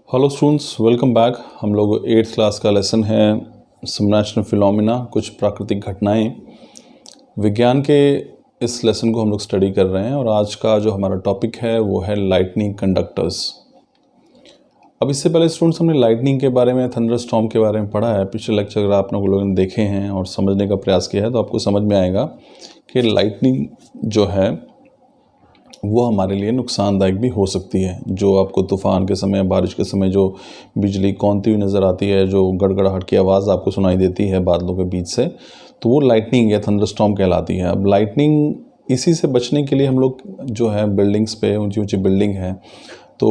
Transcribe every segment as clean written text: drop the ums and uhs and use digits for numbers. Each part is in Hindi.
Hello students, welcome back. हम लोग 8th क्लास का लेसन है सबनेचुरल फिनोमेना, कुछ प्राकृतिक घटनाएं। विज्ञान के इस लेसन को हम लोग स्टडी कर रहे हैं और आज का जो हमारा टॉपिक है वो है लाइटनिंग कंडक्टर्स। अब इससे पहले स्टूडेंट्स हमने लाइटनिंग के बारे में, थंडरस्टॉर्म के बारे में पढ़ा है। पिछले लेक्चर अगर आप लोगों ने देखे हैं और समझने का प्रयास किया है तो आपको समझ में आएगा कि लाइटनिंग जो है वो हमारे लिए नुकसानदायक भी हो सकती है। जो आपको तूफ़ान के समय, बारिश के समय जो बिजली कौंधती हुई नज़र आती है, जो गड़गड़ाहट की आवाज़ आपको सुनाई देती है बादलों के बीच से, तो वो लाइटनिंग या थंडरस्टॉर्म कहलाती है। अब लाइटनिंग, इसी से बचने के लिए हम लोग जो है बिल्डिंग्स पे, ऊंची ऊंची बिल्डिंग है तो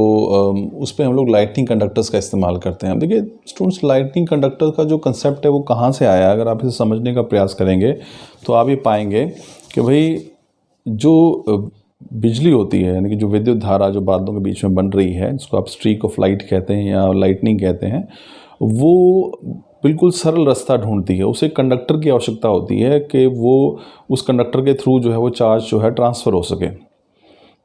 उस पर हम लोग लाइटनिंग कंडक्टर्स का इस्तेमाल करते हैं। अब देखिए स्टूडेंट्स, लाइटनिंग कंडक्टर का जो कंसेप्ट है वो कहाँ से आया, अगर आप इसे समझने का प्रयास करेंगे तो आप ये पाएंगे कि भाई जो बिजली होती है, यानी कि जो विद्युत धारा जो बादलों के बीच में बन रही है, जिसको आप स्ट्रीक ऑफ लाइट कहते हैं या लाइटनिंग कहते हैं, वो बिल्कुल सरल रास्ता ढूंढती है। उसे कंडक्टर की आवश्यकता होती है कि वो उस कंडक्टर के थ्रू जो है वो चार्ज जो है ट्रांसफ़र हो सके।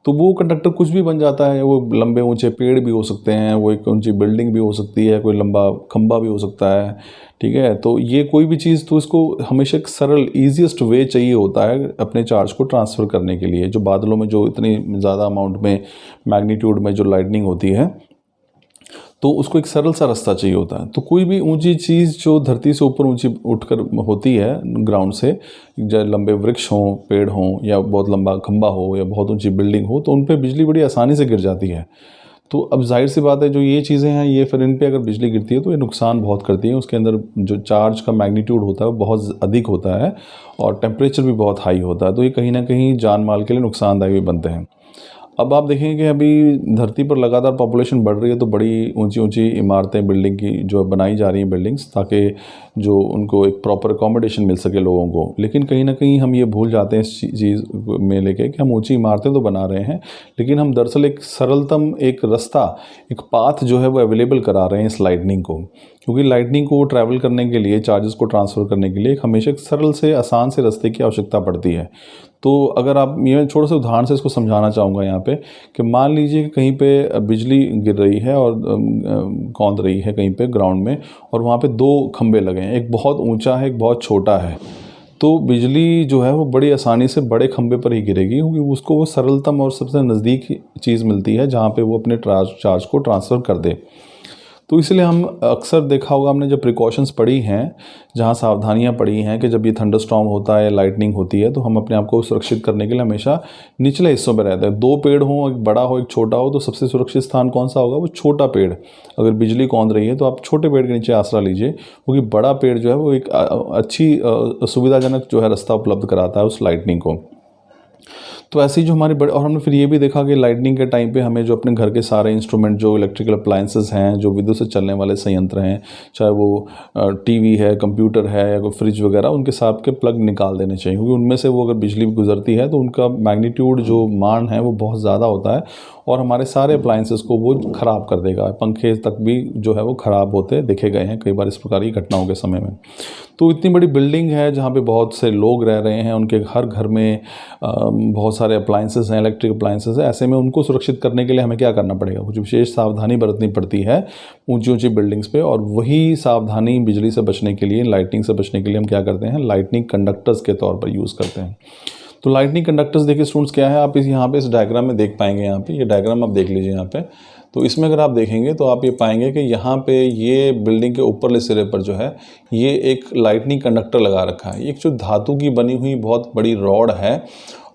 तो वो कंडक्टर कुछ भी बन जाता है। वो लंबे ऊंचे पेड़ भी हो सकते हैं, वो एक ऊंची बिल्डिंग भी हो सकती है, कोई लंबा खंबा भी हो सकता है, ठीक है। तो ये कोई भी चीज़, तो इसको हमेशा एक सरल ईजीएस्ट वे चाहिए होता है अपने चार्ज को ट्रांसफ़र करने के लिए। जो बादलों में जो इतनी ज़्यादा अमाउंट में, मैग्नीट्यूड में जो लाइटनिंग होती है, तो उसको एक सरल सा रास्ता चाहिए होता है। तो कोई भी ऊंची चीज़ जो धरती से ऊपर ऊंची उठकर होती है ग्राउंड से, चाहे लंबे वृक्ष हों, पेड़ हों, या बहुत लंबा खंबा हो, या बहुत ऊंची बिल्डिंग हो, तो उन पे बिजली बड़ी आसानी से गिर जाती है। तो अब जाहिर सी बात है, जो ये चीज़ें हैं, ये फिर इन पे अगर बिजली गिरती है तो ये नुकसान बहुत करती है। उसके अंदर जो चार्ज का मैग्नीट्यूड होता है वो बहुत अधिक होता है और टेम्परेचर भी बहुत हाई होता है। तो ये कहीं ना कहीं जान माल के लिए नुकसानदायक भी बनते हैं। अब आप देखेंगे कि अभी धरती पर लगातार पॉपुलेशन बढ़ रही है, तो बड़ी ऊंची ऊंची इमारतें, बिल्डिंग की जो बनाई जा रही हैं बिल्डिंग्स, ताकि जो उनको एक प्रॉपर अकोमोडेशन मिल सके लोगों को। लेकिन कहीं ना कहीं हम ये भूल जाते हैं इस चीज़ में लेके कि हम ऊंची इमारतें तो बना रहे हैं, लेकिन हम दरअसल एक सरलतम एक रास्ता, एक पाथ जो है वो अवेलेबल करा रहे हैं इस लाइटनिंग को। क्योंकि लाइटनिंग को ट्रैवल करने के लिए, चार्जेस को ट्रांसफ़र करने के लिए एक हमेशा एक सरल से, आसान से रास्ते की आवश्यकता पड़ती है। तो अगर आप, मैं थोड़ा सा उदाहरण से इसको समझाना चाहूँगा यहाँ पे, कि मान लीजिए कि कहीं पे बिजली गिर रही है और कौंध रही है कहीं पे ग्राउंड में, और वहाँ पे दो खंबे लगे हैं, एक बहुत ऊंचा है, एक बहुत छोटा है। तो बिजली जो है वो बड़ी आसानी से बड़े खंबे पर ही गिरेगी, क्योंकि उसको वो सरलतम और सबसे नज़दीक चीज़ मिलती है जहाँ पे वो अपने चार्ज को ट्रांसफ़र कर दे। तो इसलिए हम अक्सर देखा होगा, हमने जब प्रिकॉशंस पढ़ी हैं, जहाँ सावधानियाँ पढ़ी हैं कि जब ये थंडरस्टॉर्म होता है, लाइटनिंग होती है, तो हम अपने आप को सुरक्षित करने के लिए हमेशा निचले हिस्सों में रहते हैं। दो पेड़ हों, एक बड़ा हो एक छोटा हो, तो सबसे सुरक्षित स्थान कौन सा होगा? वो छोटा पेड़। अगर बिजली कौंध रही है तो आप छोटे पेड़ के नीचे आसरा लीजिए, क्योंकि बड़ा पेड़ जो है वो एक अच्छी सुविधाजनक जो है रास्ता उपलब्ध कराता है उस लाइटनिंग को। तो ऐसे ही जो हमारे बड़े, और हमने फिर ये भी देखा कि लाइटनिंग के टाइम पे हमें जो अपने घर के सारे इंस्ट्रूमेंट, जो इलेक्ट्रिकल अप्लायंसेस हैं, जो विद्युत से चलने वाले संयंत्र हैं, चाहे वो टीवी है, कंप्यूटर है, या कोई फ्रिज वगैरह, उनके साथ के प्लग निकाल देने चाहिए। क्योंकि उनमें से वो अगर बिजली गुजरती है तो उनका मैग्नीट्यूड, जो मान है, वो बहुत ज़्यादा होता है और हमारे सारे अप्लायंसेस को वो ख़राब कर देगा। पंखे तक भी जो है वो ख़राब होते देखे गए हैं कई बार इस प्रकार की घटनाओं के समय में। तो इतनी बड़ी बिल्डिंग है जहाँ पे बहुत से लोग रह रहे हैं, उनके हर घर में बहुत सारे अप्लायंसेस हैं, इलेक्ट्रिक अप्लायंसेस हैं। ऐसे में उनको सुरक्षित करने के लिए हमें क्या करना पड़ेगा? कुछ विशेष सावधानी बरतनी पड़ती है ऊंची ऊंची बिल्डिंग्स पे। और वही सावधानी बिजली से बचने के लिए, लाइटनिंग से बचने के लिए हम क्या करते हैं? लाइटनिंग कंडक्टर्स के तौर पर यूज़ करते हैं। तो लाइटनिंग कंडक्टर्स देखिए स्टूडेंट्स क्या है, आप यहाँ पे इस डायग्राम में देख पाएंगे। यहाँ पे ये डायग्राम आप देख लीजिए यहाँ पे। तो इसमें अगर आप देखेंगे तो आप ये पाएंगे कि यहाँ पे ये बिल्डिंग के ऊपरले सिरे पर जो है ये एक लाइटनिंग कंडक्टर लगा रखा है। एक जो धातु की बनी हुई बहुत बड़ी रॉड है,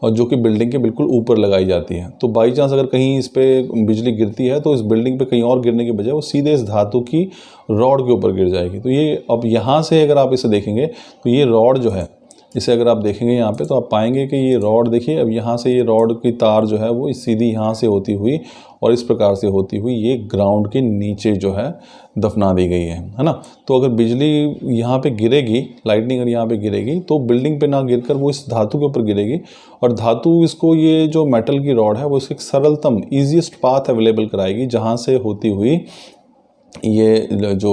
और जो कि बिल्डिंग के बिल्कुल ऊपर लगाई जाती है। तो बाई चांस अगर कहीं इस पर बिजली गिरती है तो इस बिल्डिंग पे कहीं और गिरने के बजाय वो सीधे इस धातु की रॉड के ऊपर गिर जाएगी। तो ये, अब यहाँ से अगर आप इसे देखेंगे तो ये रॉड जो है, इसे अगर आप देखेंगे यहाँ पे, तो आप पाएंगे कि ये रॉड देखिए, अब यहाँ से ये रॉड की तार जो है वो सीधी यहाँ से होती हुई और इस प्रकार से होती हुई ये ग्राउंड के नीचे जो है दफना दी गई है ना। तो अगर बिजली यहाँ पे गिरेगी, लाइटनिंग अगर यहाँ पे गिरेगी, तो बिल्डिंग पे ना गिरकर वो इस धातु के ऊपर गिरेगी, और धातु इसको, ये जो मेटल की रॉड है, वो इसको एक सरलतम, ईजीएस्ट पाथ अवेलेबल कराएगी, जहाँ से होती हुई ये जो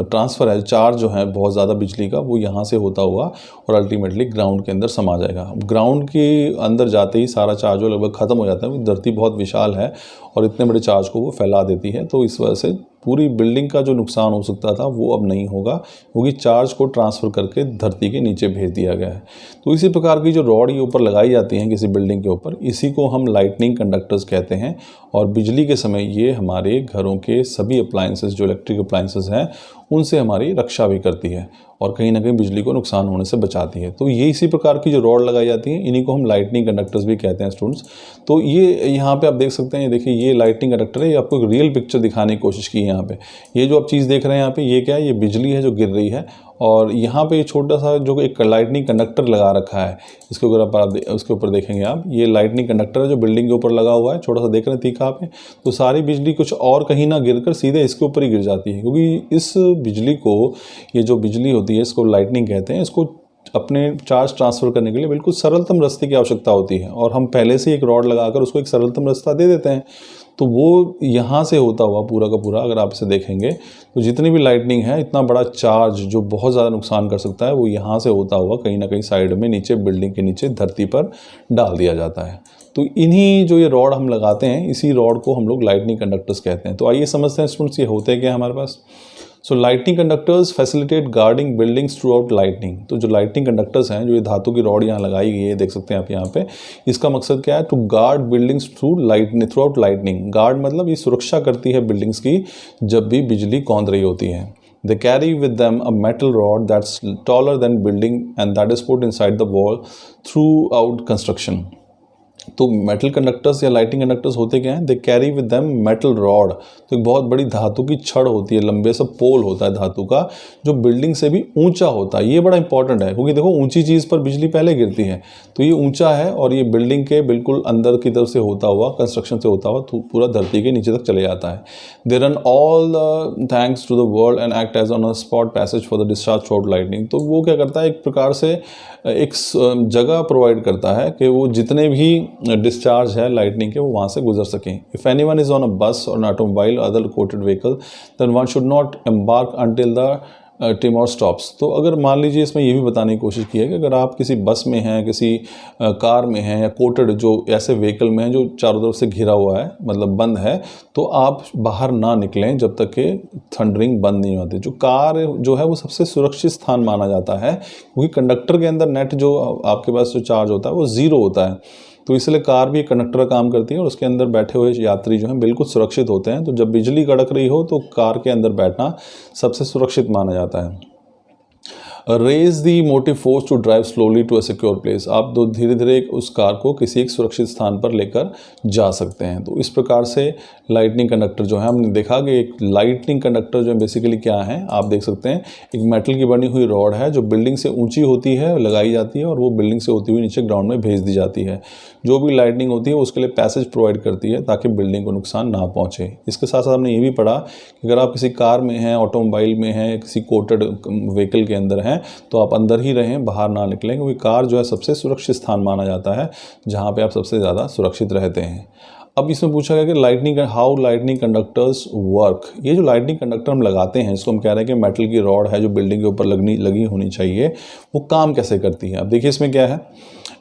ट्रांसफ़र है, चार्ज जो है बहुत ज़्यादा बिजली का, वो यहाँ से होता हुआ और अल्टीमेटली ग्राउंड के अंदर समा जाएगा। ग्राउंड के अंदर जाते ही सारा चार्ज जो लगभग ख़त्म हो जाता है। धरती बहुत विशाल है और इतने बड़े चार्ज को वो फैला देती है, तो इस वजह से पूरी बिल्डिंग का जो नुकसान हो सकता था वो अब नहीं होगा, क्योंकि चार्ज को ट्रांसफ़र करके धरती के नीचे भेज दिया गया है। तो इसी प्रकार की जो रॉड ये ऊपर लगाई जाती हैं किसी बिल्डिंग के ऊपर, इसी को हम लाइटनिंग कंडक्टर्स कहते हैं। और बिजली के समय ये हमारे घरों के सभी अप्लाइंसेस, जो इलेक्ट्रिक अप्लाइंसेस हैं, उनसे हमारी रक्षा भी करती है और कहीं ना कहीं बिजली को नुकसान होने से बचाती है। तो ये इसी प्रकार की जो रॉड लगाई जाती हैं, इन्हीं को हम लाइटनिंग कंडक्टर्स भी कहते हैं स्टूडेंट्स। तो ये यहाँ पे आप देख सकते हैं, ये देखिए ये लाइटनिंग कंडक्टर है। ये आपको एक रियल पिक्चर दिखाने की कोशिश की है यहाँ पे। ये जो आप चीज़ देख रहे हैं यहाँ पे, ये क्या है, ये बिजली है जो गिर रही है। और यहाँ पे छोटा सा जो एक लाइटनिंग कंडक्टर लगा रखा है, इसके ऊपर आप उसके ऊपर देखेंगे आप, ये लाइटनिंग कंडक्टर है जो बिल्डिंग के ऊपर लगा हुआ है। छोटा सा देख रहे हैं तीखा पे। तो सारी बिजली कुछ और कहीं ना गिरकर सीधे इसके ऊपर ही गिर जाती है, क्योंकि इस बिजली को, ये जो बिजली होती है इसको लाइटनिंग कहते हैं। इसको अपने चार्ज ट्रांसफ़र करने के लिए बिल्कुल सरलतम रास्ते की आवश्यकता होती है, और हम पहले से एक रॉड लगाकर उसको एक सरलतम रास्ता दे देते हैं। तो वो यहाँ से होता हुआ पूरा का पूरा, अगर आप इसे देखेंगे तो जितनी भी लाइटनिंग है, इतना बड़ा चार्ज जो बहुत ज़्यादा नुकसान कर सकता है, वो यहाँ से होता हुआ कहीं ना कहीं साइड में नीचे बिल्डिंग के नीचे धरती पर डाल दिया जाता है। तो इन्हीं जो ये रॉड हम लगाते हैं, इसी रॉड को हम लोग लाइटनिंग कंडक्टर्स कहते हैं। तो आइए समझते हैं स्टूडेंट्स, ये होते क्या हमारे पास। So lightning conductors facilitate guarding buildings throughout lightning. तो जो लाइटनिंग कंडक्टर्स हैं, जो ये धातु की रॉड यहाँ लगाई गई है, देख सकते हैं आप यहाँ पे, इसका मकसद क्या है, to guard buildings throughout lightning. Guard मतलब ये सुरक्षा करती है बिल्डिंग्स की जब भी बिजली कौंध रही होती है। They carry with them a metal rod that's taller than building and that is put inside the wall throughout construction. तो मेटल कंडक्टर्स या लाइटिंग कंडक्टर्स होते क्या हैं, they carry with them metal rod. तो एक बहुत बड़ी धातु की छड़ होती है, लंबे सा पोल होता है धातु का, जो बिल्डिंग से भी ऊंचा होता है। ये बड़ा इंपॉर्टेंट है, क्योंकि देखो ऊंची चीज़ पर बिजली पहले गिरती है। तो ये ऊंचा है और ये बिल्डिंग के बिल्कुल अंदर की तरफ से होता हुआ, कंस्ट्रक्शन से होता हुआ पूरा धरती के नीचे तक चले जाता है। They run all thanks to the world and act as on a spot passage for the discharge throughout lightning. तो वो क्या करता है, एक प्रकार से एक जगह प्रोवाइड करता है कि वो जितने भी डिस्चार्ज है लाइटनिंग के, वो वहाँ से गुजर सकें। If anyone is on a bus or an automobile other coated vehicle then one should not embark until the tremor stops. तो अगर मान लीजिए, इसमें ये भी बताने की कोशिश की है कि अगर आप किसी बस में हैं, किसी कार में हैं, या कोटेड जो ऐसे व्हीकल में हैं जो चारों तरफ से घिरा हुआ है, मतलब बंद है, तो आप बाहर ना निकलें जब तक कि थंडरिंग बंद नहीं होती। जो कार जो है वो सबसे सुरक्षित स्थान माना जाता है, क्योंकि कंडक्टर के अंदर नेट जो आपके पास जो चार्ज होता है वो ज़ीरो होता है। तो इसलिए कार भी एक कंडक्टर का काम करती है और उसके अंदर बैठे हुए यात्री जो हैं बिल्कुल सुरक्षित होते हैं। तो जब बिजली कड़क रही हो तो कार के अंदर बैठना सबसे सुरक्षित माना जाता है। Raise the motive force to drive slowly to a secure place. आप तो धीरे धीरे उस कार को किसी एक सुरक्षित स्थान पर लेकर जा सकते हैं। तो इस प्रकार से लाइटनिंग कंडक्टर जो है, हमने देखा कि एक लाइटनिंग कंडक्टर जो है बेसिकली क्या है, आप देख सकते हैं एक मेटल की बनी हुई रॉड है जो बिल्डिंग से ऊंची होती है, लगाई जाती है, और वो बिल्डिंग से होती हुई नीचे ग्राउंड में भेज दी जाती है। जो भी लाइटनिंग होती है उसके लिए पैसेज प्रोवाइड करती है ताकि बिल्डिंग को नुकसान ना पहुँचे। इसके साथ साथ हमने ये भी पढ़ा कि अगर आप किसी कार में हैं, ऑटोमोबाइल में हैं, किसी कोटेड व्हीकल के अंदर हैं, तो आप अंदर ही रहें, बाहर ना निकलें, क्योंकि कार जो है सबसे सुरक्षित स्थान माना जाता है जहाँ पे आप सबसे ज़्यादा सुरक्षित रहते हैं। अब इसमें पूछा गया कि हाउ लाइटनिंग कंडक्टर्स वर्क। ये जो लाइटनिंग कंडक्टर हम लगाते हैं, इसको हम कह रहे हैं कि मेटल की रॉड है जो बिल्डिंग के ऊपर लगी होनी चाहिए, वो काम कैसे करती है। अब देखिए इसमें क्या है,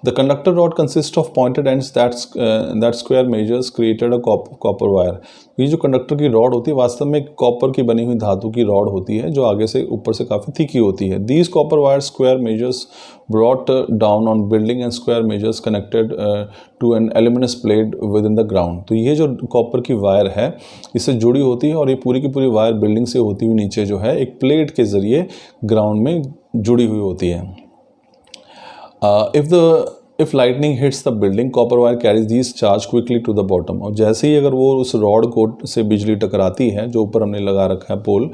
the conductor rod consist of pointed ends that square measures created a copper wire. ये जो कंडक्टर की रॉड होती है वास्तव में कॉपर की बनी हुई धातु की रॉड होती है जो आगे से ऊपर से काफ़ी थिकी होती है। These copper wire square measures brought down on building and square measures connected to an aluminium plate within the ground. तो ये जो कॉपर की वायर है इससे जुड़ी होती है, और ये पूरी की पूरी वायर बिल्डिंग से होती हुई नीचे जो है एक प्लेट के ज़रिए ग्राउंड में जुड़ी हुई होती है। If lightning hits the building, copper wire carries these charge quickly to the bottom। और जैसे ही अगर वो उस रॉड को से बिजली टकराती है जो ऊपर हमने लगा रखा है पोल,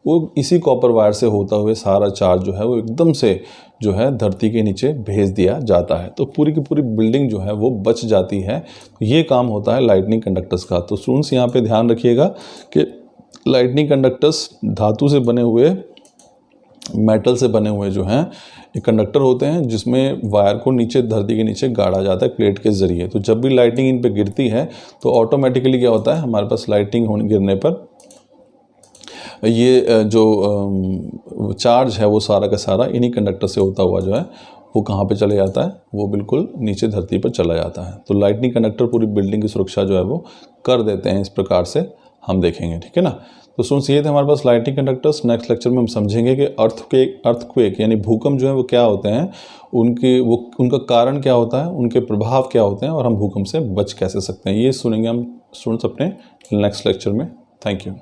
वो इसी कॉपर वायर से होता हुए सारा चार्ज जो है वो एकदम से जो है धरती के नीचे भेज दिया जाता है। तो पूरी की पूरी बिल्डिंग जो है वो बच जाती है। तो ये काम होता है लाइटनिंग कंडक्टर्स का। तो स्टूडेंट्स यहाँ पे ध्यान रखिएगा कि लाइटनिंग कंडक्टर्स धातु से बने हुए, मेटल से बने हुए जो हैं ये कंडक्टर होते हैं, जिसमें वायर को नीचे धरती के नीचे गाड़ा जाता है प्लेट के ज़रिए। तो जब भी लाइटनिंग इन पे गिरती है तो ऑटोमेटिकली क्या होता है, हमारे पास लाइटनिंग गिरने पर ये जो चार्ज है वो सारा का सारा इन्हीं कंडक्टर से होता हुआ जो है वो कहाँ पे चले जाता है, वो बिल्कुल नीचे धरती पर चला जाता है। तो लाइटनिंग कंडक्टर पूरी बिल्डिंग की सुरक्षा जो है वो कर देते हैं इस प्रकार से हम देखेंगे, ठीक है ना। तो स्टूडेंट्स ये थे हमारे पास लाइटनिंग कंडक्टर्स। नेक्स्ट लेक्चर में हम समझेंगे कि अर्थक्वेक यानी भूकंप जो है वो क्या होते हैं, उनका कारण क्या होता है, उनके प्रभाव क्या होते हैं और हम भूकंप से बच कैसे सकते हैं। ये सुनेंगे हम स्टूडेंट्स अपने नेक्स्ट लेक्चर में। Thank you.